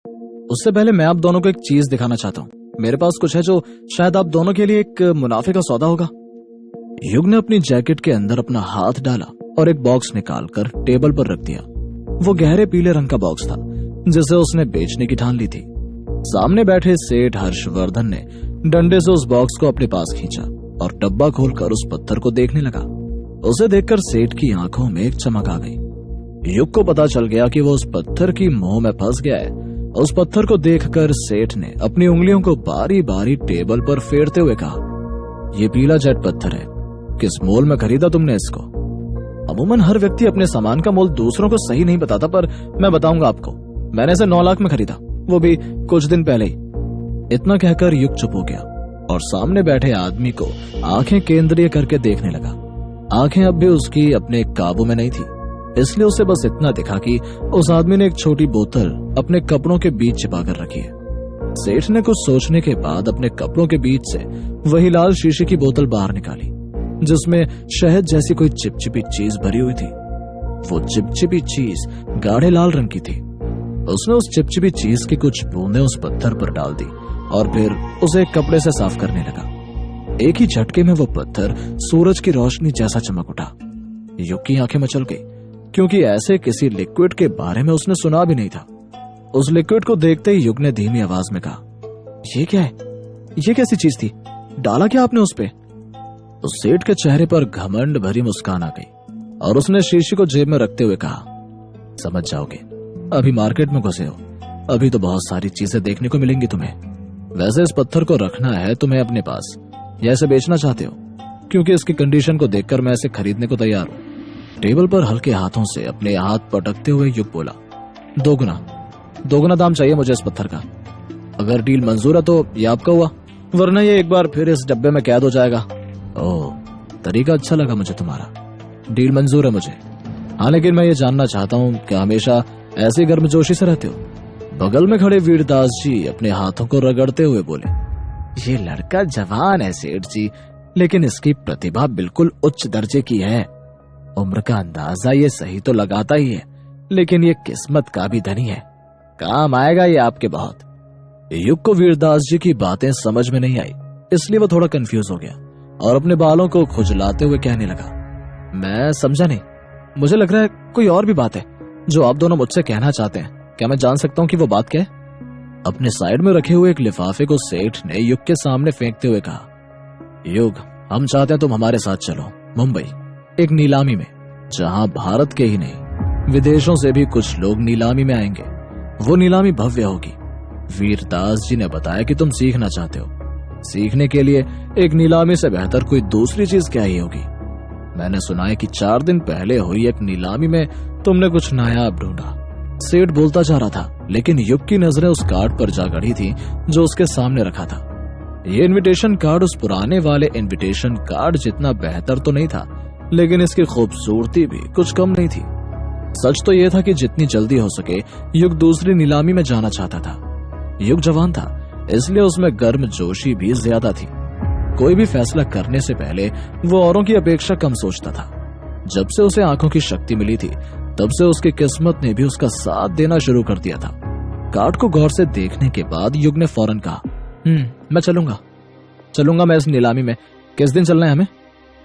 उससे पहले मैं आप दोनों को एक चीज दिखाना चाहता हूँ। मेरे पास कुछ है जो शायद आप दोनों के लिए एक मुनाफे का सौदा होगा। युग ने अपनी जैकेट के अंदर अपना हाथ डाला और एक बॉक्स निकालकर टेबल पर रख दिया। वो गहरे पीले रंग का बॉक्स था जिसे उसने बेचने की ठान ली थी। सामने बैठे सेठ हर्षवर्धन ने डंडे से उस बॉक्स को अपने पास खींचा और डब्बा खोलकर उस पत्थर को देखने लगा। उसे देखकर सेठ की आंखों में एक चमक आ गई। युग को पता चल गया कि वो उस पत्थर की मोह में फंस गया है। उस पत्थर को देखकर सेठ ने अपनी उंगलियों को बारी बारी टेबल पर फेरते हुए कहा, ये पीला जेट पत्थर है, किस मोल में खरीदा तुमने इसको? अमूमन हर व्यक्ति अपने सामान का मोल दूसरों को सही नहीं बताता, पर मैं बताऊंगा आपको। मैंने इसे 9 लाख में खरीदा, वो भी कुछ दिन पहले ही। इतना कहकर युग चुप हो गया और सामने बैठे आदमी को आंखें केंद्रीय करके देखने लगा। आंखें अब भी उसकी अपने काबू में नहीं थी, इसलिए उसे बस इतना दिखा कि उस आदमी ने एक छोटी बोतल अपने कपड़ों के बीच छिपा कर रखी है। सेठ ने कुछ सोचने के बाद अपने कपड़ों के बीच से वही लाल शीशे की बोतल बाहर निकाली जिसमें शहद जैसी कोई चिपचिपी चीज भरी हुई थी। वो चिपचिपी चीज गाढ़े लाल रंग की थी। उसने उस चिपचिपी चीज की कुछ बूंदें उस पत्थर पर डाल दी और फिर उसे एक कपड़े से साफ करने लगा। एक ही झटके में वो पत्थर सूरज की रोशनी जैसा चमक उठा। युग की आंखें मचल गई, क्योंकि ऐसे किसी लिक्विड के बारे में उसने सुना भी नहीं था। उस लिक्विड को देखते ही युग ने धीमी आवाज में कहा, ये क्या है? ये कैसी चीज थी? डाला क्या आपने उस पे? उस सेठ के चेहरे पर घमंड भरी मुस्कान आ गई और उसने शीशी को जेब में रखते हुए कहा, समझ जाओगे, अभी मार्केट में घुसे हो, अभी तो बहुत सारी चीजें देखने को मिलेंगी तुम्हें। वैसे इस पत्थर को रखना है तुम्हें अपने पास या इसे बेचना चाहते हो? क्योंकि इसकी कंडीशन को देखकर मैं इसे खरीदने को तैयार हूं। टेबल पर हल्के हाथों से अपने हाथ पटकते हुए युग बोला, दोगुना दाम चाहिए मुझे इस पत्थर का। अगर डील मंजूर है तो ये आपका हुआ, वरना ये एक बार फिर इस डब्बे में कैद हो जाएगा। ओह, तरीका अच्छा लगा मुझे तुम्हारा। डील मंजूर है मुझे। हाँ, लेकिन मैं ये जानना चाहता हूँ कि हमेशा ऐसी गर्मजोशी से रहते हो? बगल में खड़े वीरदास जी अपने हाथों को रगड़ते हुए बोले, ये लड़का जवान है सेठ जी, लेकिन इसकी प्रतिभा बिल्कुल उच्च दर्जे की है। उम्र का अंदाजा ये सही तो लगाता ही है, लेकिन ये किस्मत का भी धनी है। काम आएगा ये आपके बहुत। युग को वीरदास जी की बातें समझ में नहीं आई, इसलिए वो थोड़ा कंफ्यूज हो गया और अपने बालों को खुजलाते हुए कहने लगा, मैं समझा नहीं। मुझे लग रहा है कोई और भी बात है जो आप दोनों मुझसे कहना चाहते हैं। क्या मैं जान सकता हूँ कि वो बात क्या है? अपने साइड में रखे हुए एक लिफाफे को सेठ ने युग के सामने फेंकते हुए कहा, युग, हम चाहते हैं तुम हमारे साथ चलो मुंबई, एक नीलामी में, जहां भारत के ही नहीं विदेशों से भी कुछ लोग नीलामी में आएंगे। वो नीलामी भव्य होगी। वीरदास जी ने बताया कि तुम सीखना चाहते हो। सीखने के लिए एक नीलामी से बेहतर कोई दूसरी चीज क्या ही होगी? मैंने सुना है कि 4 दिन पहले हुई एक नीलामी में तुमने कुछ नायाब ढूंढा। सेठ बोलता जा रहा था, लेकिन युग की नजरें उस कार्ड पर जा गड़ी थी जो उसके सामने रखा था। ये इनविटेशन कार्ड उस पुराने वाले इनविटेशन कार्ड जितना बेहतर तो नहीं था, लेकिन इसकी खूबसूरती भी कुछ कम नहीं थी। सच तो यह था कि जितनी जल्दी हो सके युग दूसरी नीलामी में जाना चाहता था। युग जवान था, इसलिए उसमें गर्मजोशी भी ज्यादा थी। कोई भी फैसला करने से पहले वो औरों की अपेक्षा कम सोचता था। जब से उसे आंखों की शक्ति मिली थी, तब से उसकी किस्मत ने भी उसका साथ देना शुरू कर दिया था। कार्ड को गौर से देखने के बाद युग ने फौरन कहा, मैं चलूंगा मैं इस नीलामी में। किस दिन चलना है हमें?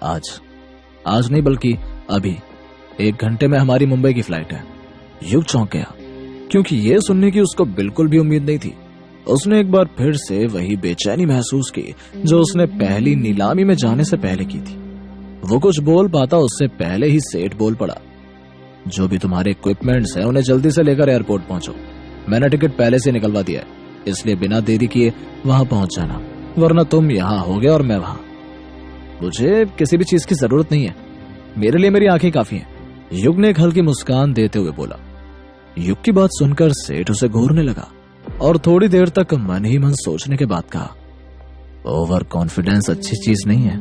आज नहीं, बल्कि अभी 1 घंटे में हमारी मुंबई की फ्लाइट है। युग चौंक गया, क्योंकि ये सुनने की उसको बिल्कुल भी उम्मीद नहीं थी। उसने एक बार फिर से वही बेचैनी महसूस की जो उसने पहली नीलामी में जाने से पहले की थी। वो कुछ बोल पाता उससे पहले ही सेठ बोल पड़ा, जो भी तुम्हारे इक्विपमेंट्स हैं उन्हें जल्दी से लेकर एयरपोर्ट पहुंचो। मैंने टिकट पहले से निकलवा दिया है, इसलिए बिना देरी किए वहां पहुंच जाना, वरना तुम यहाँ होगे और मैं वहां। मुझे किसी भी चीज की जरूरत नहीं है, मेरे लिए मेरी आंखें काफी हैं। युग ने एक हल्की मुस्कान देते हुए बोला। युग की बात सुनकर सेठ उसे घूरने लगा और थोड़ी देर तक मन ही मन सोचने के बाद कहा, ओवर कॉन्फिडेंस अच्छी चीज नहीं है।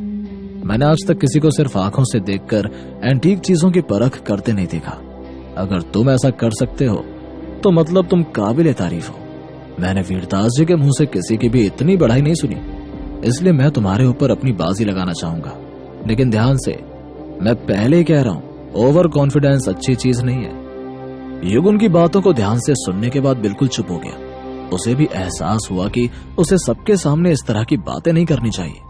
मैंने आज तक किसी को सिर्फ आंखों से देखकर एंटीक चीजों की परख करते नहीं देखा। अगर तुम ऐसा कर सकते हो तो मतलब तुम काबिल तारीफ हो। मैंने वीरदास जी के मुंह से किसी की भी इतनी बढ़ाई नहीं सुनी, इसलिए मैं तुम्हारे ऊपर अपनी बाजी लगाना चाहूंगा। लेकिन ध्यान से, मैं पहले ही कह रहा हूं, ओवर कॉन्फिडेंस अच्छी चीज नहीं है। युग उनकी बातों को ध्यान से सुनने के बाद बिल्कुल चुप हो गया। उसे भी एहसास हुआ कि उसे सबके सामने इस तरह की बातें नहीं करनी चाहिए,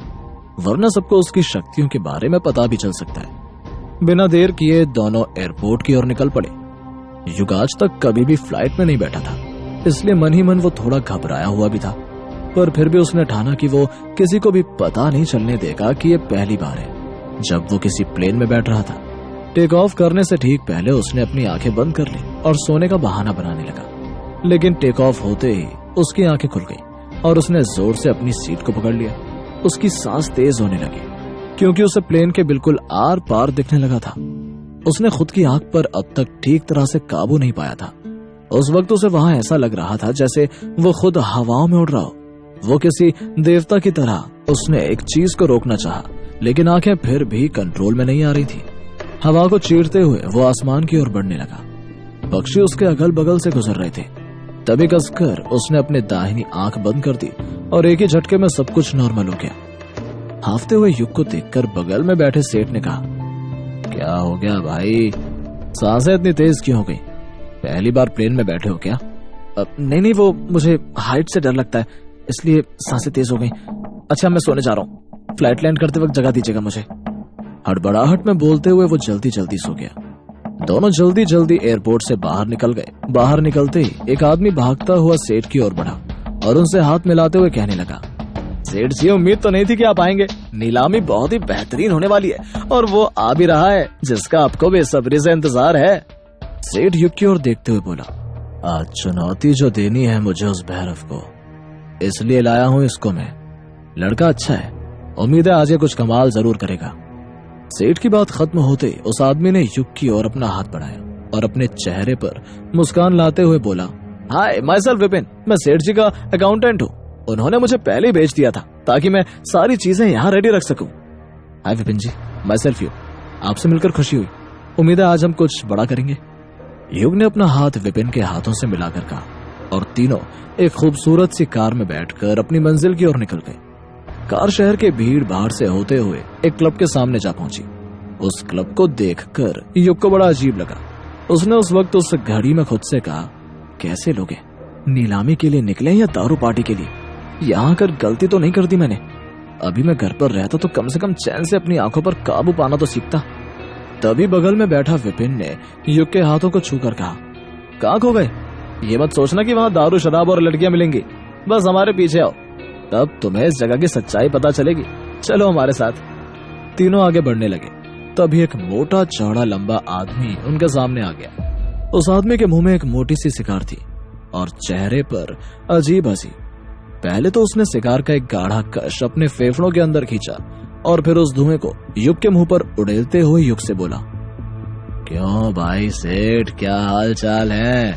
वरना सबको उसकी शक्तियों के बारे में पता भी चल सकता है। बिना देर किए दोनों एयरपोर्ट की ओर निकल पड़े। युग आज तक कभी भी फ्लाइट में नहीं बैठा था, इसलिए मन ही मन वो थोड़ा घबराया हुआ भी था, पर फिर भी उसने ठाना कि वो किसी को भी पता नहीं चलने देगा कि ये पहली बार है जब वो किसी प्लेन में बैठ रहा था। टेक ऑफ करने से ठीक पहले उसने अपनी आंखें बंद कर ली और सोने का बहाना बनाने लगा, लेकिन टेक ऑफ होते ही उसकी आंखें खुल गई और उसने जोर से अपनी सीट को पकड़ लिया। उसकी सांस तेज होने लगी क्योंकि उसे प्लेन के बिल्कुल आर पार दिखने लगा था। उसने खुद की आंख पर अब तक ठीक तरह से काबू नहीं पाया था। उस वक्त उसे वहां ऐसा लग रहा था जैसे वो खुद हवाओं में उड़ रहा हो। वो किसी देवता की तरह उसने एक चीज को रोकना चाहा, लेकिन आंखें फिर भी कंट्रोल में नहीं आ रही थी। हवा को चीरते हुए वो आसमान की ओर बढ़ने लगा। पक्षी उसके अगल बगल से गुजर रहे थे। तभी कसकर उसने अपनी दाहिनी आंख बंद कर दी और एक ही झटके में सब कुछ नॉर्मल हो गया। हाफते हुए युग को देखकर बगल में बैठे सेठ ने कहा, क्या हो गया भाई, सांसें इतनी तेज क्यों हो गई? पहली बार प्लेन में बैठे हो क्या? नहीं, वो मुझे हाइट से डर लगता है, इसलिए सांसें तेज हो गई। अच्छा, मैं सोने जा रहा हूँ, फ्लाइट लैंड करते वक्त जगह दीजिएगा मुझे। हड़बड़ाहट में बोलते हुए वो जल्दी जल्दी सो गया। दोनों जल्दी जल्दी एयरपोर्ट से बाहर निकल गए। बाहर निकलते ही एक आदमी भागता हुआ सेठ की ओर बढ़ा और उनसे हाथ मिलाते हुए कहने लगा, सेठ जी, उम्मीद तो नहीं थी कि आप आएंगे। नीलामी बहुत ही बेहतरीन होने वाली है और वो आ भी रहा है, जिसका आपको बेसब्री से इंतजार है। सेठ युग की ओर देखते हुए बोला, आज चुनौती जो देनी है मुझे उस भैरव को, इसलिए लाया हूँ इसको मैं। लड़का अच्छा है, उम्मीद है आज ये कुछ कमाल जरूर करेगा। सेठ की बात खत्म होते उस आदमी ने युग की ओर अपना हाथ बढ़ाया और अपने चेहरे पर मुस्कान लाते हुए बोला, हाय, माई सेल्फ विपिन, मैं सेठ जी का अकाउंटेंट हूँ। उन्होंने मुझे पहले ही भेज दिया था ताकि मैं सारी चीजें यहाँ रेडी रख सकूं। हाय विपिन जी, माई सेल्फ युग, आपसे मिलकर खुशी हुई। उम्मीद है आज हम कुछ बड़ा करेंगे। युग ने अपना हाथ विपिन के हाथों से मिलाकर कहा और तीनों एक खूबसूरत सी कार में बैठकर अपनी मंजिल की ओर निकल गए। कार शहर के भीड़ भाड़ से होते हुए एक क्लब के सामने जा पहुंची। उस क्लब को देखकर युग को बड़ा अजीब लगा। उसने उस वक्त उस घड़ी में खुद से कहा, कैसे लोग हैं, नीलामी के लिए निकले या दारू पार्टी के लिए? यहाँ कर गलती तो नहीं कर दी मैंने। अभी मैं घर पर रहता तो कम से कम चैन से अपनी आंखों पर काबू पाना तो सीखता। तभी बगल में बैठा विपिन ने युग के हाथों को छूकर कहा, कहाँ खो गए? ये मत सोचना कि वहाँ दारू शराब और लड़कियां मिलेंगी, बस हमारे पीछे आओ, तब तुम्हें इस जगह की सच्चाई पता चलेगी। चलो हमारे साथ। तीनों आगे बढ़ने लगे। तभी एक मोटा चौड़ा लंबा आदमी उनके सामने आ गया। उस आदमी के मुंह में एक मोटी सी सिगार थी और चेहरे पर अजीब हंसी। पहले तो उसने सिगार का एक गाढ़ा कश अपने फेफड़ों के अंदर खींचा और फिर उस धुएं को युग के मुंह पर उड़ेलते हुए युग से बोला, क्यों भाई सेठ, क्या हाल चाल है?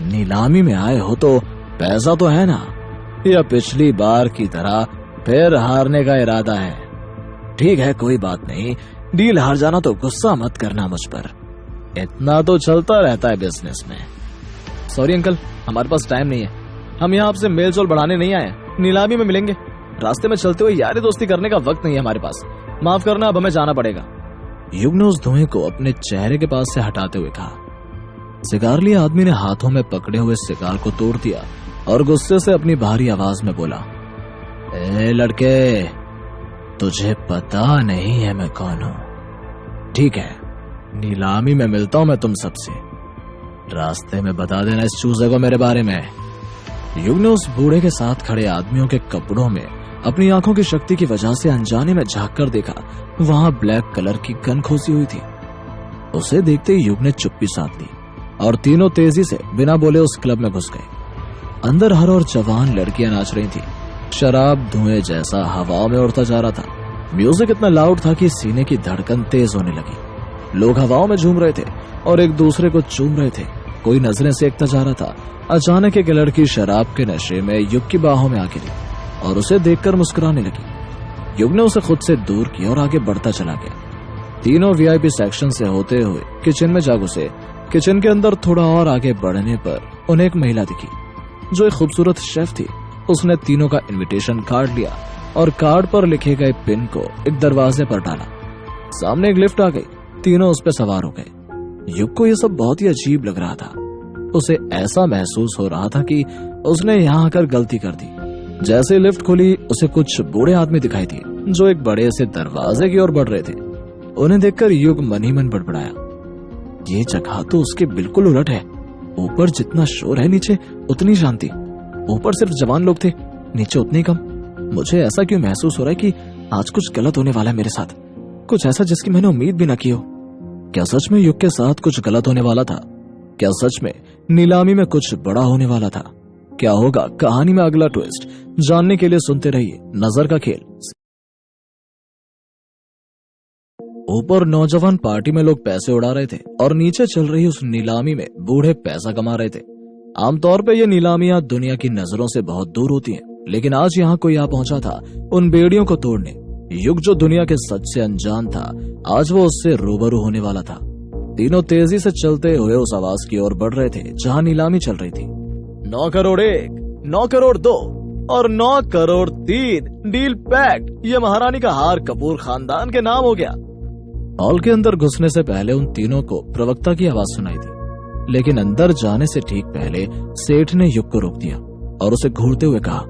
नीलामी में आए हो तो पैसा तो है ना, या पिछली बार की तरह फिर हारने का इरादा है? ठीक है, कोई बात नहीं, डील हार जाना तो गुस्सा मत करना मुझ पर, इतना तो चलता रहता है बिजनेस में। सॉरी अंकल, हमारे पास टाइम नहीं है, हम यहाँ आपसे मेल जोल बढ़ाने नहीं आए, नीलामी में मिलेंगे। रास्ते में चलते हुए यारी दोस्ती करने का वक्त नहीं है हमारे पास, माफ करना, अब हमें जाना पड़ेगा। युग ने उस धुएं को अपने चेहरे के पास से हटाते हुए कहा। सिगार लिए आदमी ने हाथों में पकड़े हुए सिगार को तोड़ दिया और गुस्से से अपनी भारी आवाज में बोला, ए लड़के, तुझे पता नहीं है मैं कौन हूं? ठीक है, नीलामी में मिलता हूं मैं तुम सबसे, रास्ते में बता देना इस चूजे को मेरे बारे में। युग ने उस बूढ़े के साथ खड़े आदमियों के कपड़ों में अपनी आंखों की शक्ति की वजह से अनजाने में झांक कर देखा, वहां ब्लैक कलर की गन खोसी हुई थी। उसे देखते ही युग ने चुप्पी साध ली और तीनों तेजी से बिना बोले उस क्लब में घुस गए। अंदर हर और जवान लड़कियां नाच रही थी। शराब धुएं जैसा हवाओं में उड़ता जा रहा था। म्यूजिक इतना लाउड था कि सीने की धड़कन तेज होने लगी। लोग हवाओं में झूम रहे थे और एक दूसरे को चूम रहे थे। कोई नजरें सेकता जा रहा था। अचानक एक लड़की शराब के नशे में युग की बाहों में आ गिरी और उसे देखकर मुस्कुराने लगी। युग ने उसे खुद से दूर किया और आगे बढ़ता चला गया। तीनों वीआईपी सेक्शन से होते हुए किचन में जा घुसे। किचन के अंदर थोड़ा और आगे बढ़ने पर उन्हें एक महिला दिखी जो एक खूबसूरत शेफ थी। उसने तीनों का इनविटेशन कार्ड लिया और कार्ड पर लिखे गए पिन को एक दरवाजे पर डाला। सामने एक लिफ्ट आ गई। तीनों उस पर सवार हो गए। युग को यह सब बहुत ही अजीब लग रहा था। उसे ऐसा महसूस हो रहा था कि उसने यहाँ आकर गलती कर दी। जैसे लिफ्ट खुली उसे कुछ बूढ़े आदमी दिखाई दिए जो एक बड़े से दरवाजे की ओर बढ़ रहे थे। उन्हें देखकर युग मन ही मन बड़बड़ाया, ये जगह तो उसके बिल्कुल उलट है। ऊपर जितना शोर है नीचे उतनी शांति। ऊपर सिर्फ जवान लोग थे, नीचे उतनी कम। मुझे ऐसा क्यों महसूस हो रहा है कि आज कुछ गलत होने वाला है मेरे साथ, कुछ ऐसा जिसकी मैंने उम्मीद भी न की हो। क्या सच में युग के साथ कुछ गलत होने वाला था? क्या सच में नीलामी में कुछ बड़ा होने वाला था? क्या होगा कहानी में अगला ट्विस्ट? जानने के लिए सुनते रहिए नजर का खेल। ऊपर नौजवान पार्टी में लोग पैसे उड़ा रहे थे और नीचे चल रही उस नीलामी में बूढ़े पैसा कमा रहे थे। आमतौर पर ये नीलामियां दुनिया की नजरों से बहुत दूर होती हैं, लेकिन आज यहाँ कोई आ पहुंचा था उन बेड़ियों को तोड़ने। युग जो दुनिया के सच से अनजान था, आज वो उससे रूबरू होने वाला था। तीनों तेजी से चलते हुए उस आवाज की ओर बढ़ रहे थे जहाँ नीलामी चल रही थी। 9 करोड़ 1, 9 करोड़ 2 और 9 करोड़ 3 डील पैक्ड। ये महारानी का हार कपूर खानदान के नाम हो गया। हॉल के अंदर घुसने से पहले उन तीनों को प्रवक्ता की आवाज सुनाई दी, लेकिन अंदर जाने से ठीक पहले सेठ ने युग को रोक दिया और उसे घूरते हुए कहा,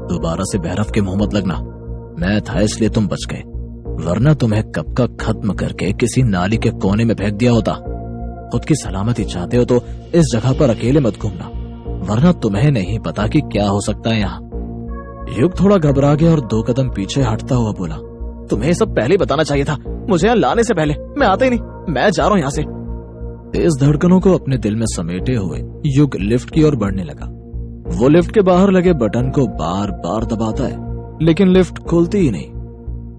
दोबारा से भैरव के मुंह मत लगना। मैं था इसलिए तुम बच गए, वरना तुम्हें कब का खत्म करके किसी नाली के कोने में फेंक दिया होता। खुद की सलामती चाहते हो तो इस जगह पर अकेले मत घूमना, वरना तुम्हें नहीं पता कि क्या हो सकता है यहाँ। युग थोड़ा घबरा गया और 2 कदम पीछे हटता हुआ बोला, तुम्हें सब पहले बताना चाहिए था, मुझे यहाँ लाने से पहले। मैं आता ही नहीं, मैं जा रहा हूँ यहाँ से। तेज धड़कनों को अपने दिल में समेटे हुए युग लिफ्ट की ओर बढ़ने लगा। वो लिफ्ट के बाहर लगे बटन को बार बार दबाता है, लेकिन लिफ्ट खुलती ही नहीं।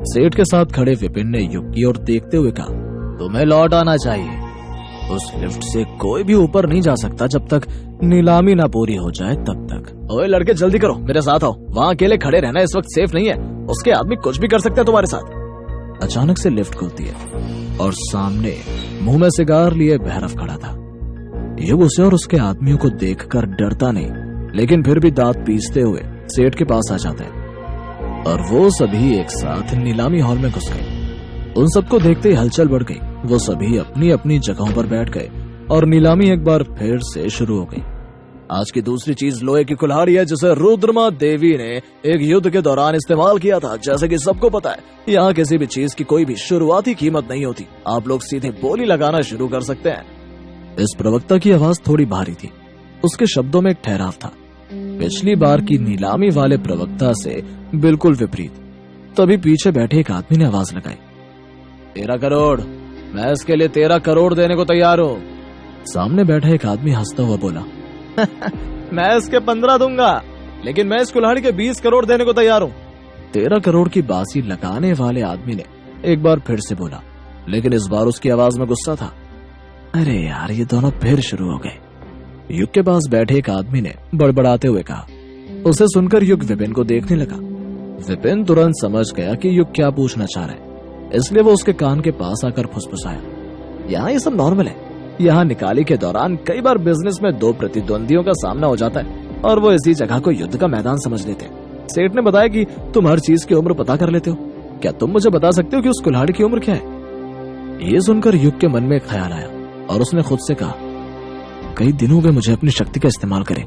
सेठ के साथ खड़े विपिन ने युग की ओर देखते हुए कहा, तुम्हें लौट आना चाहिए। उस लिफ्ट से कोई भी ऊपर नहीं जा सकता जब तक नीलामी ना पूरी हो जाए तब तक। ओए लड़के जल्दी करो, मेरे साथ आओ। वहाँ अकेले खड़े रहना इस वक्त सेफ नहीं है, उसके आदमी कुछ भी कर सकते हैं तुम्हारे साथ। अचानक से लिफ्ट खुलती है और सामने मुंह में सिगार लिए भैरव खड़ा था। युग उसे और उसके आदमियों को देखकर डरता नहीं, लेकिन फिर भी दांत पीसते हुए सेठ के पास आ जाता है और वो सभी एक साथ नीलामी हॉल में घुस गए। उन सबको देखते ही हलचल बढ़ गई। वो सभी अपनी अपनी जगहों पर बैठ गए और नीलामी एक बार फिर से शुरू हो गई। आज की दूसरी चीज लोहे की कुल्हाड़ी है, जिसे रुद्रमा देवी ने एक युद्ध के दौरान इस्तेमाल किया था। जैसे कि सबको पता है, यहाँ किसी भी चीज की कोई भी शुरुआती कीमत नहीं होती, आप लोग सीधे बोली लगाना शुरू कर सकते हैं। इस प्रवक्ता की आवाज थोड़ी भारी थी, उसके शब्दों में एक ठहराव था, पिछली बार की नीलामी वाले प्रवक्ता से बिल्कुल विपरीत। तभी पीछे बैठे एक आदमी ने आवाज लगाई, 13 करोड़, मैं इसके लिए 13 करोड़ देने को तैयार हूँ। सामने बैठा एक आदमी हंसता हुआ बोला, मैं इसके 15 दूंगा, लेकिन मैं इस कुल्हाड़ी के 20 करोड़ देने को तैयार हूँ। 13 करोड़ की बाजी लगाने वाले आदमी ने एक बार फिर से बोला, लेकिन इस बार उसकी आवाज में गुस्सा था। अरे यार, ये दोनों फिर शुरू हो गए। युग के पास बैठे एक आदमी ने बड़बड़ाते हुए कहा। उसे सुनकर युग विपिन को देखने लगा। विपिन तुरंत समझ गया कि युग क्या पूछना चाह रहा है, इसलिए वो उसके कान के पास आकर फुसफुसाया, यहाँ ये सब नॉर्मल है। यहाँ निकाली के दौरान कई बार बिजनेस में 2 प्रतिद्वंदियों का सामना हो जाता है और वो इसी जगह को युद्ध का मैदान समझ लेते हैं। सेठ ने बताया कि तुम हर चीज की उम्र पता कर लेते हो, क्या तुम मुझे बता सकते हो कि उस कुल्हाड़ी की उम्र क्या है? ये सुनकर युग के मन में एक ख्याल आया और उसने खुद से कहा, कई दिनों में मुझे अपनी शक्ति का इस्तेमाल करे,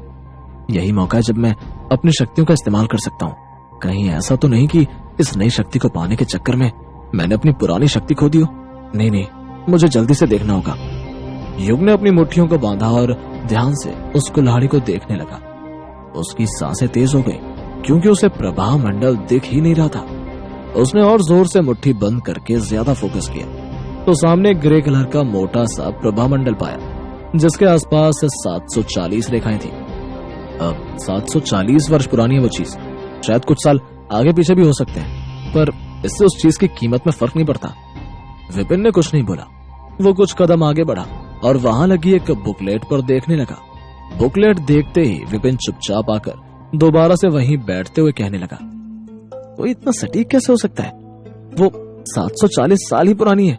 यही मौका है जब मैं अपनी शक्तियों का इस्तेमाल कर सकता हूँ। कहीं ऐसा तो नहीं कि इस नई शक्ति को पाने के चक्कर में मैंने अपनी पुरानी शक्ति खो दी हो। नहीं, मुझे जल्दी से देखना होगा। युग ने अपनी मुट्ठियों को बांधा और ध्यान से उस कुल्हाड़ी को देखने लगा। उसकी सांसें तेज हो गई क्योंकि उसे प्रभा मंडल दिख ही नहीं रहा था। उसने और जोर से मुट्ठी बंद करके ज्यादा फोकस किया तो सामने ग्रे कलर का मोटा सा प्रभा मंडल पाया, जिसके आसपास 740 रेखाएं थी। अब 740 वर्ष पुरानी है वो चीज, शायद कुछ साल आगे पीछे भी हो सकते हैं, पर इससे उस चीज की कीमत में फर्क नहीं पड़ता। विपिन ने कुछ नहीं बोला। वो कुछ कदम आगे बढ़ा और वहां लगी एक बुकलेट पर देखने लगा। बुकलेट देखते ही विपिन चुपचाप आकर दोबारा से वहीं बैठते हुए कहने लगा, वो इतना सटीक कैसे हो सकता है? वो 740 साल ही पुरानी है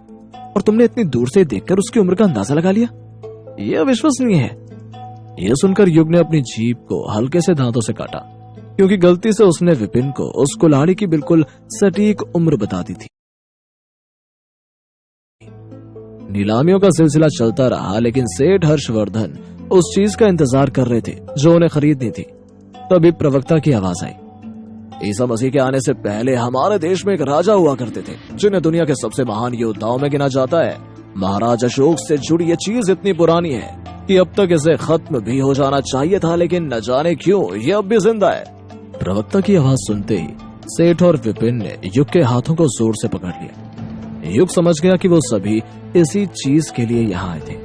और तुमने इतनी दूर से देखकर उसकी उम्र का अंदाजा लगा लिया। ये अविश्वसनीय है। यह सुनकर युग ने अपनी जीभ को हल्के से दांतों से काटा, क्योंकि गलती से उसने विपिन को उस कुल्हाड़ी की बिल्कुल सटीक उम्र बता दी थी। नीलामियों का सिलसिला चलता रहा, लेकिन सेठ हर्षवर्धन उस चीज का इंतजार कर रहे थे जो उन्हें खरीदनी थी। तभी प्रवक्ता की आवाज आई, ईसा मसीह के आने से पहले हमारे देश में एक राजा हुआ करते थे जिन्हें दुनिया के सबसे महान योद्धाओं में गिना जाता है। महाराज अशोक से जुड़ी ये चीज इतनी पुरानी है कि अब तक इसे खत्म भी हो जाना चाहिए था, लेकिन न जाने क्यों ये अब भी जिंदा है। प्रवक्ता की आवाज सुनते ही सेठ और विपिन ने युग के हाथों को जोर से पकड़ लिया। युग समझ गया कि वो सभी इसी चीज के लिए यहाँ आए थे।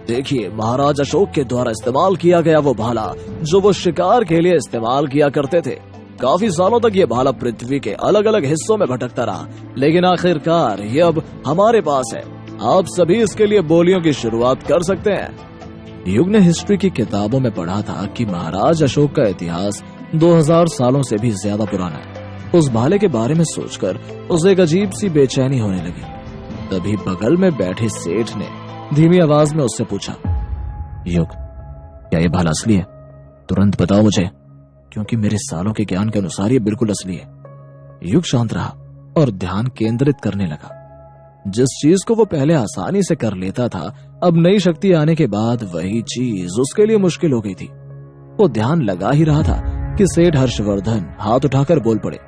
देखिए, महाराज अशोक के द्वारा इस्तेमाल किया गया वो भाला जो वो शिकार के लिए इस्तेमाल किया करते थे। काफी सालों तक ये भाला पृथ्वी के अलग अलग हिस्सों में भटकता रहा, लेकिन आखिरकार ये अब हमारे पास है। आप सभी इसके लिए बोलियों की शुरुआत कर सकते हैं। युग ने हिस्ट्री की किताबों में पढ़ा था कि महाराज अशोक का इतिहास 2000 सालों से भी ज्यादा पुराना है। उस भाले के बारे में सोचकर उसे एक अजीब सी बेचैनी होने लगी। तभी बगल में बैठे सेठ ने धीमी आवाज में उससे पूछा, युग, क्या ये भाला असली है? तुरंत बताओ मुझे, क्योंकि मेरे सालों के ज्ञान के अनुसार ये बिल्कुल असली है। युग शांत रहा और ध्यान केंद्रित करने लगा। जिस चीज को वो पहले आसानी से कर लेता था, अब नई शक्ति आने के बाद वही चीज उसके लिए मुश्किल हो गई थी। वो ध्यान लगा ही रहा था कि सेठ हर्षवर्धन हाथ उठाकर बोल पड़े,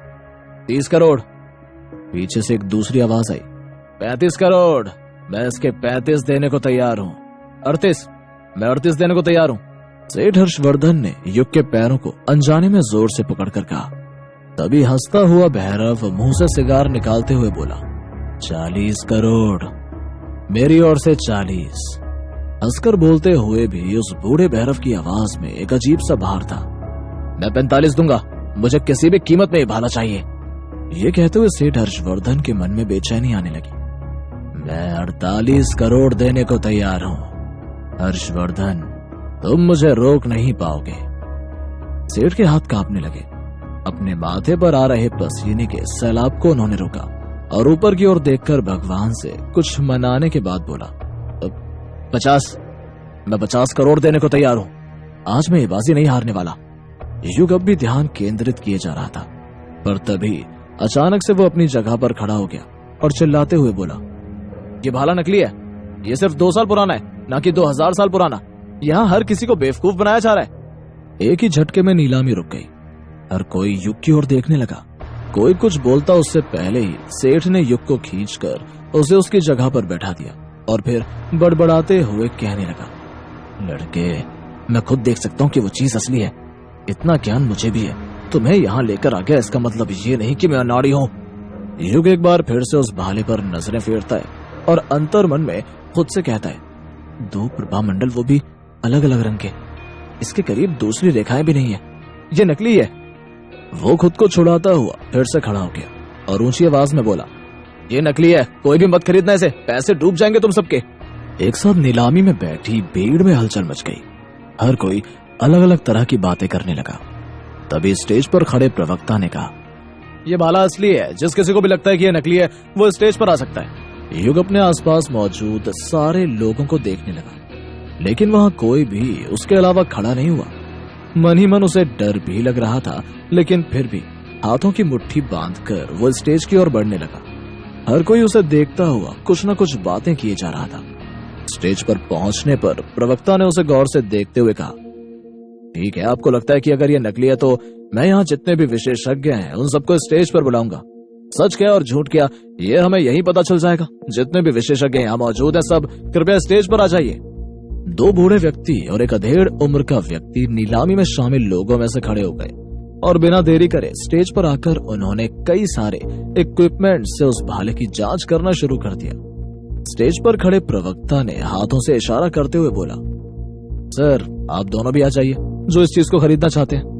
30 करोड़। पीछे से एक दूसरी आवाज आई, 35 करोड़। मैं इसके 35 देने को तैयार हूँ। 38, मैं 38 देने को तैयार हूँ। सेठ हर्षवर्धन ने युग के पैरों को अनजाने में जोर से पकड़कर कहा। तभी हंसता हुआ भैरव मुंह से सिगार निकालते हुए बोला, 40 करोड़, मेरी ओर से 40। हंसकर बोलते हुए भी उस बूढ़े भैरव की आवाज में एक अजीब सा भार था। मैं 45 दूंगा, मुझे किसी भी कीमत में ये भाला चाहिए। ये कहते हुए सेठ हर्षवर्धन के मन में बेचैनी आने लगी। मैं 48 करोड़ देने को तैयार हूँ। हर्षवर्धन, तुम मुझे रोक नहीं पाओगे। सेठ के हाथ कांपने लगे। अपने माथे पर आ रहे पसीने के सैलाब को उन्होंने रोका और ऊपर की ओर देखकर भगवान से कुछ मनाने के बाद बोला, 50, मैं 50 करोड़ देने को तैयार हूँ। आज मैं ये बाजी नहीं हारने वाला। युग अब भी ध्यान केंद्रित किए जा रहा था, पर तभी अचानक से वो अपनी जगह पर खड़ा हो गया और चिल्लाते हुए बोला, ये भाला नकली है। ये सिर्फ 2 साल पुराना है, ना कि 2000 साल पुराना। यहाँ हर किसी को बेवकूफ बनाया जा रहा है। एक ही झटके में नीलामी रुक गई। हर कोई युग की ओर देखने लगा। कोई कुछ बोलता उससे पहले ही सेठ ने युग को खींचकर उसे उसकी जगह पर बैठा दिया और फिर बड़बड़ाते हुए कहने लगा, लड़के, मैं खुद देख सकता हूँ कि वो चीज असली है। इतना ज्ञान मुझे भी है। तुम्हें यहाँ लेकर आ गया, इसका मतलब ये नहीं कि मैं अनाड़ी हूँ। युग एक बार फिर से उस भाले पर नजरें फेरता है और अंतर मन में खुद से कहता है, 2 प्रभा मंडल, वो भी अलग अलग रंग के। इसके करीब दूसरी रेखाएं भी नहीं है। ये नकली है। वो खुद को छुड़ाता हुआ फिर से खड़ा हो गया और ऊंची आवाज में बोला, ये नकली है, कोई भी मत खरीदना इसे, पैसे डूब जाएंगे तुम सबके। एक साथ नीलामी में बैठी भीड़ में हलचल मच गई। हर कोई अलग अलग तरह की बातें करने लगा। तभी स्टेज पर खड़े प्रवक्ता ने कहा, ये भाला असली है। जिस किसी को भी लगता है कि ये नकली है, वो स्टेज पर आ सकता है। युग अपने आसपास मौजूद सारे लोगों को देखने लगा, लेकिन वहां कोई भी उसके अलावा खड़ा नहीं हुआ। मन ही मन उसे डर भी लग रहा था, लेकिन फिर भी हाथों की मुट्ठी बांधकर वो स्टेज की ओर बढ़ने लगा। हर कोई उसे देखता हुआ कुछ न कुछ बातें किए जा रहा था। स्टेज पर पहुंचने पर प्रवक्ता ने उसे गौर से देखते हुए कहा, ठीक है, आपको लगता है कि अगर ये नकली है तो मैं यहाँ जितने भी विशेषज्ञ हैं उन सबको स्टेज पर बुलाऊंगा। सच क्या और झूठ क्या, ये हमें यही पता चल जाएगा। जितने भी विशेषज्ञ यहाँ मौजूद हैं, सब कृपया स्टेज पर आ जाइए। 2 बूढ़े व्यक्ति और एक अधेड़ उम्र का व्यक्ति नीलामी में शामिल लोगों में से खड़े हो गए और बिना देरी करे स्टेज पर आकर उन्होंने कई सारे इक्विपमेंट से उस भाले की जांच करना शुरू कर दिया। स्टेज पर खड़े प्रवक्ता ने हाथों से इशारा करते हुए बोला, सर, आप दोनों भी आ जाइए जो इस चीज को खरीदना चाहते हैं।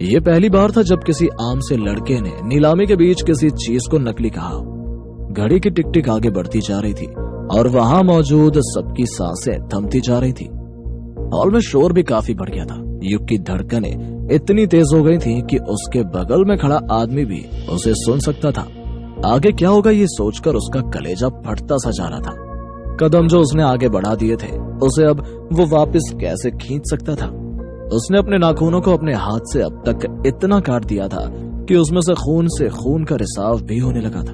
ये पहली बार था जब किसी आम से लड़के ने नीलामी के बीच किसी चीज को नकली कहा। घड़ी की टिक टिक आगे बढ़ती जा रही थी और वहां मौजूद सबकी सांसें थमती जा रही थी। हॉल में शोर भी काफी बढ़ गया था। युग की धड़कनें इतनी तेज हो गई थी कि उसके बगल में खड़ा आदमी भी उसे सुन सकता था। आगे क्या होगा ये सोचकर उसका कलेजा फटता सा जा रहा था। कदम जो उसने आगे बढ़ा दिए थे उसे अब वो वापस कैसे खींच सकता था। उसने अपने नाखूनों को अपने हाथ से अब तक इतना काट दिया था कि उसमें से खून का रिसाव भी होने लगा था।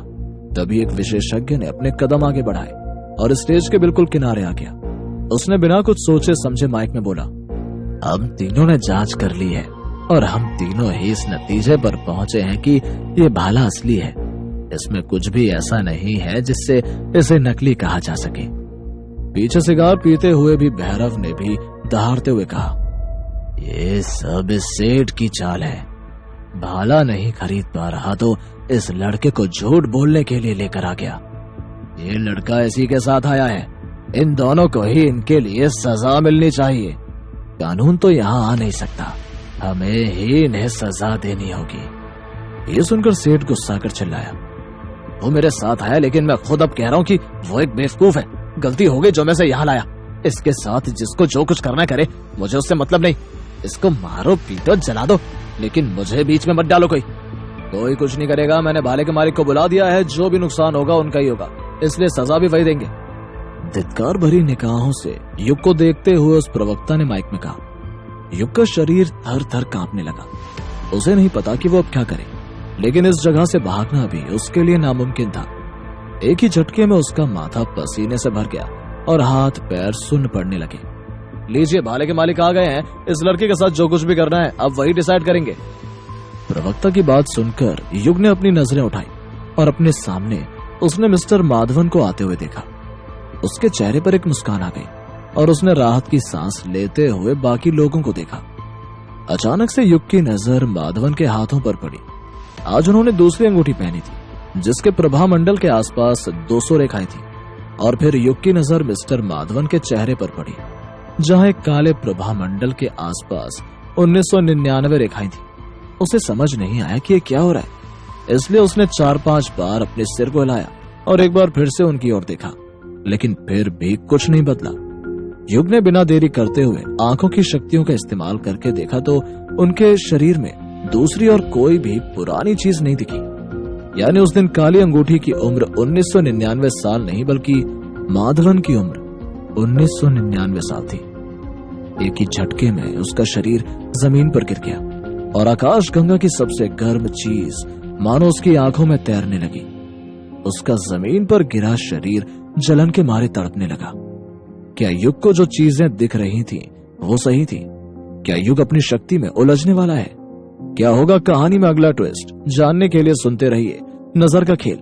तभी एक विशेषज्ञ ने अपने कदम आगे बढ़ाए और स्टेज के बिल्कुल किनारे आ गया। उसने बिना कुछ सोचे समझे माइक में बोला, हम तीनों ने जांच कर ली है और हम तीनों ही इस नतीजे पर पहुंचे हैं कि ये भाला असली है। इसमें कुछ भी ऐसा नहीं है जिससे इसे नकली कहा जा सके। पीछे सिगार पीते हुए भी भैरव ने भी दहाड़ते हुए कहा, ये सब इस सेठ की चाल है। भाला नहीं खरीद पा रहा तो इस लड़के को झूठ बोलने के लिए लेकर आ गया। ये लड़का इसी के साथ आया है। इन दोनों को ही इनके लिए सजा मिलनी चाहिए। कानून तो यहाँ आ नहीं सकता, हमें ही इन्हें सजा देनी होगी। ये सुनकर सेठ गुस्सा कर चिल्लाया, वो मेरे साथ आया लेकिन मैं खुद अब कह रहा हूँ कि वो एक बेवकूफ है। गलती हो गई जो मैं इसे यहाँ लाया। इसके साथ जिसको जो कुछ करना करे, मुझे उससे मतलब नहीं। इसको मारो पीटो जला दो, लेकिन मुझे बीच में मत डालो। कोई कुछ नहीं करेगा। मैंने भाले के मालिक को बुला दिया है। जो भी नुकसान होगा उनका ही होगा, इसलिए सजा भी वही देंगे। धिक्कार भरी निगाहों से युग को देखते हुए उस प्रवक्ता ने माइक में कहा। युग का शरीर थर थर कांपने लगा। उसे नहीं पता कि वो अब क्या करे, लेकिन इस जगह से भागना भी उसके लिए नामुमकिन था। एक ही झटके में उसका माथा पसीने से भर गया और हाथ पैर सुन्न पड़ने लगे। लीजिए, भाले के मालिक आ गए हैं। इस लड़के के साथ जो कुछ भी करना है अब वही डिसाइड करेंगे। प्रवक्ता की बात सुनकर युग ने अपनी नजरें उठाई और अपने सामने उसने मिस्टर माधवन को आते हुए देखा। उसके चेहरे पर एक मुस्कान आ गई और उसने राहत की सांस लेते हुए बाकी लोगों को देखा। अचानक से युग की नजर माधवन के हाथों पर पड़ी। आज उन्होंने दूसरी अंगूठी पहनी थी जिसके प्रभा मंडल के आसपास 200 रेखाएं थी। और फिर युग की नजर मिस्टर माधवन के चेहरे पर पड़ी जहां एक काले प्रभा मंडल के आसपास 1999 रेखाएं थी। उसे समझ नहीं आया कि ये क्या हो रहा है, इसलिए उसने 4-5 बार अपने सिर को हिलाया और एक बार फिर से उनकी ओर देखा, लेकिन फिर भी कुछ नहीं बदला। युग ने बिना देरी करते हुए आंखों की शक्तियों का इस्तेमाल करके देखा तो उनके शरीर में दूसरी और कोई भी पुरानी चीज नहीं दिखी। यानी उस दिन काली अंगूठी की उम्र 1999 साल नहीं बल्कि माधवन की उम्र 1999 साल थी। एक ही झटके में उसका शरीर जमीन पर गिर गया और आकाश गंगा की सबसे गर्म चीज मानो उसकी आंखों में तैरने लगी। उसका जमीन पर गिरा शरीर जलन के मारे तड़पने लगा। क्या युग को जो चीजें दिख रही थीं वो सही थी? क्या युग अपनी शक्ति में उलझने वाला है? क्या होगा कहानी में अगला ट्विस्ट? जानने के लिए सुनते रहिए नजर का खेल।